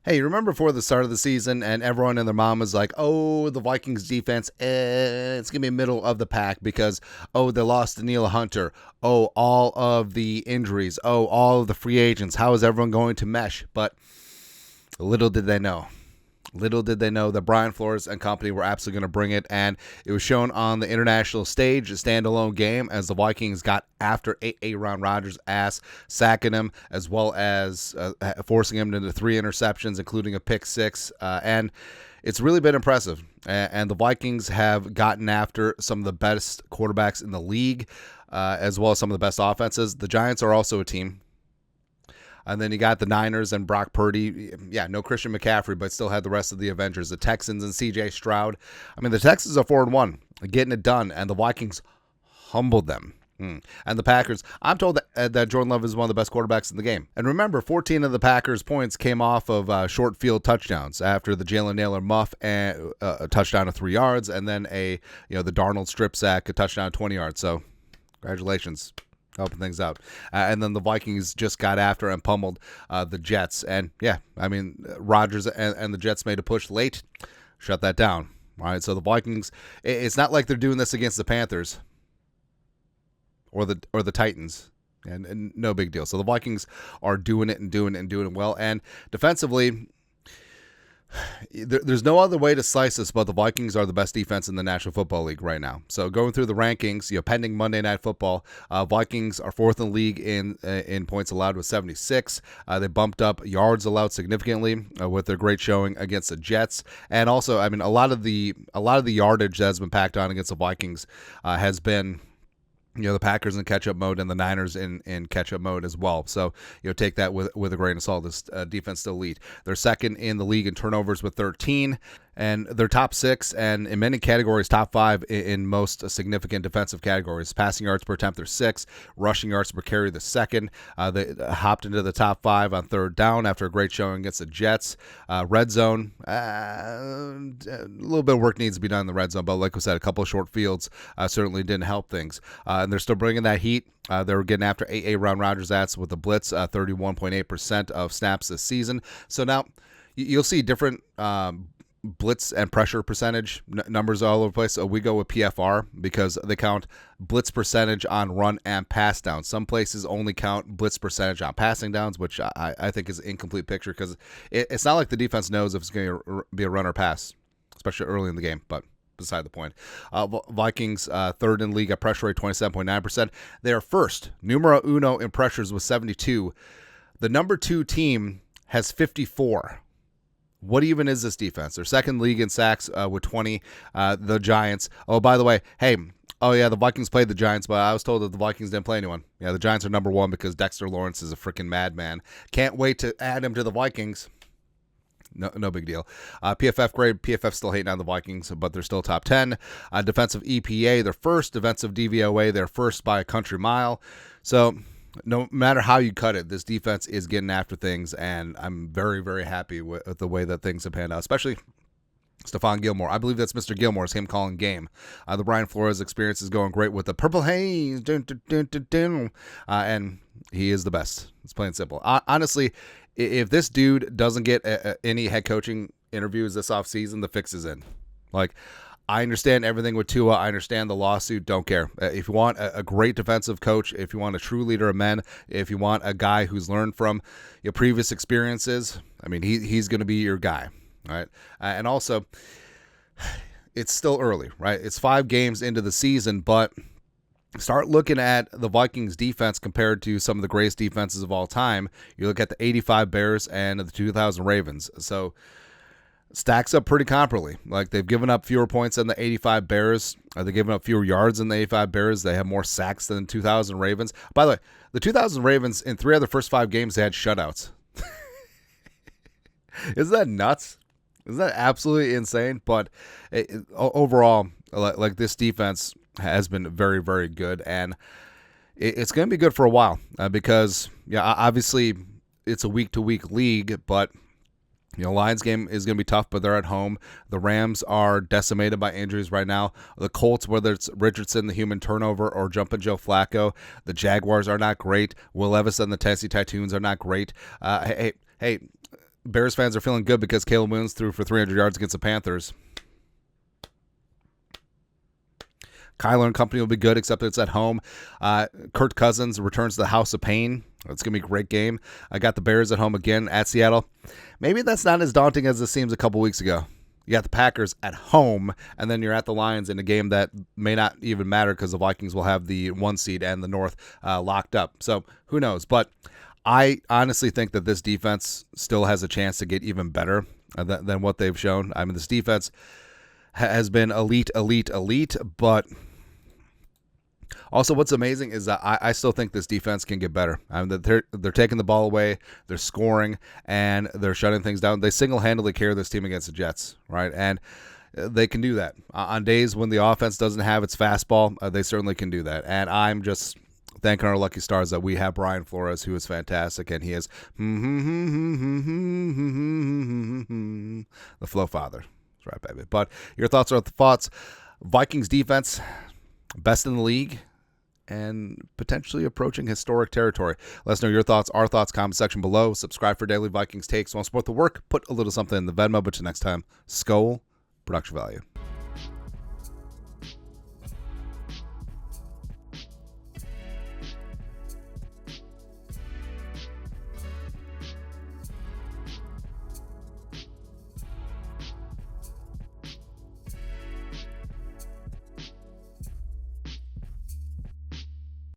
Hey, you remember before the start of the season and everyone and their mom was like, oh, the Vikings defense, it's going to be middle of the pack because, oh, they lost Daniela Hunter. Oh, all of the injuries. Oh, all of the free agents. How is everyone going to mesh? But little did they know. Little did they know that Brian Flores and company were absolutely going to bring it, and it was shown on the international stage, a standalone game, as the Vikings got after Aaron Rodgers' ass, sacking him, as well as forcing him into 3 interceptions, including a pick 6, and it's really been impressive. And the Vikings have gotten after some of the best quarterbacks in the league, as well as some of the best offenses. The Giants are also a team. And then you got the Niners and Brock Purdy. Yeah, no Christian McCaffrey, but still had the rest of the Avengers. The Texans and C.J. Stroud. I mean, the Texans are 4-1, getting it done, and the Vikings humbled them. And the Packers, I'm told that Jordan Love is one of the best quarterbacks in the game. And remember, 14 of the Packers' points came off of short field touchdowns after the Jalen Nailor muff and a touchdown of 3 yards, and then the Darnold strip sack, a touchdown of 20 yards. So, congratulations. Helping things out. And then the Vikings just got after and pummeled the Jets. And, yeah, I mean, Rodgers and the Jets made a push late. Shut that down. All right, so the Vikings, it's not like they're doing this against the Panthers or the Titans. And no big deal. So the Vikings are doing it and doing it well. And defensively, there's no other way to slice this, but the Vikings are the best defense in the National Football League right now. So going through the rankings, pending Monday Night Football, Vikings are 4th in the league in points allowed with 76. They bumped up yards allowed significantly with their great showing against the Jets, and also, I mean, a lot of the yardage that has been packed on against the Vikings has been. The Packers in catch-up mode and the Niners in catch-up mode as well. So, take that with a grain of salt. This defense still lead. They're second in the league in turnovers with 13, and they're top 6, and in many categories, top 5 in most significant defensive categories. Passing yards per attempt, they're 6. Rushing yards per carry, the 2nd. They hopped into the top 5 on 3rd down after a great showing against the Jets. Red zone, a little bit of work needs to be done in the red zone, but like I said, a couple of short fields certainly didn't help things. And they're still bringing that heat. They were getting after Aaron Rodgers' ass with the blitz, 31.8% of snaps this season. So now you'll see different blitz and pressure percentage numbers all over the place. So we go with PFR because they count blitz percentage on run and pass downs. Some places only count blitz percentage on passing downs, which I think is an incomplete picture because it's not like the defense knows if it's going to be a run or pass, especially early in the game, but beside the point. Vikings, 3rd in league at pressure rate, 27.9%. They are first, numero uno in pressures with 72. The number 2 team has 54. What even is this defense? They're 2nd league in sacks with 20. The Giants. Oh, by the way, the Vikings played the Giants, but I was told that the Vikings didn't play anyone. Yeah, the Giants are number 1 because Dexter Lawrence is a freaking madman. Can't wait to add him to the Vikings. No big deal. PFF grade, PFF still hating on the Vikings, but they're still top 10. Defensive EPA, they're first. Defensive DVOA, they're first by a country mile. So no matter how you cut it, this defense is getting after things, and I'm very, very happy with the way that things have panned out, especially Stefan Gilmore. I believe that's Mr. Gilmore's him calling game. The Brian Flores experience is going great with the purple haze. And he is the best. It's plain simple. Honestly, if this dude doesn't get any head coaching interviews this offseason, the fix is in. Like, I understand everything with Tua. I understand the lawsuit. Don't care. If you want a great defensive coach, if you want a true leader of men, if you want a guy who's learned from your previous experiences, I mean, he's going to be your guy. All right. And also, it's still early, right? It's 5 games into the season, but start looking at the Vikings defense compared to some of the greatest defenses of all time. You look at the 85 Bears and the 2000 Ravens. So stacks up pretty comparably. Like, they've given up fewer points than the 85 Bears. They've given up fewer yards than the 85 Bears. They have more sacks than the 2000 Ravens. By the way, the 2000 Ravens, in 3 of the first 5 games, they had shutouts. Isn't that nuts? Isn't that absolutely insane? But overall, like, this defense has been very, very good, and it's going to be good for a while because, obviously it's a week-to-week league, but Lions game is going to be tough, but they're at home. The Rams are decimated by injuries right now. The Colts, whether it's Richardson, the human turnover, or Jumpin' Joe Flacco, the Jaguars are not great. Will Levis and the Tennessee Titans are not great. Hey, Bears fans are feeling good because Caleb Williams threw for 300 yards against the Panthers. Kyler and company will be good, except that it's at home. Kirk Cousins returns to the House of Pain. It's going to be a great game. I got the Bears at home again at Seattle. Maybe that's not as daunting as it seems a couple weeks ago. You got the Packers at home, and then you're at the Lions in a game that may not even matter because the Vikings will have the 1 seed and the North locked up. So who knows? But I honestly think that this defense still has a chance to get even better than what they've shown. I mean, this defense has been elite, but also what's amazing is that I still think this defense can get better. I mean, they're taking the ball away, they're scoring, and they're shutting things down. They single-handedly carry this team against the Jets, right? And they can do that. On days when the offense doesn't have its fastball, they certainly can do that. And I'm just thanking our lucky stars that we have Brian Flores, who is fantastic, and he is the Flow Father. That's right, baby. But your thoughts are the thoughts. Vikings defense, best in the league, and potentially approaching historic territory. Let us know your thoughts, our thoughts, comment section below. Subscribe for daily Vikings takes. Want to support the work? Put a little something in the Venmo. But till next time, Skol, production value.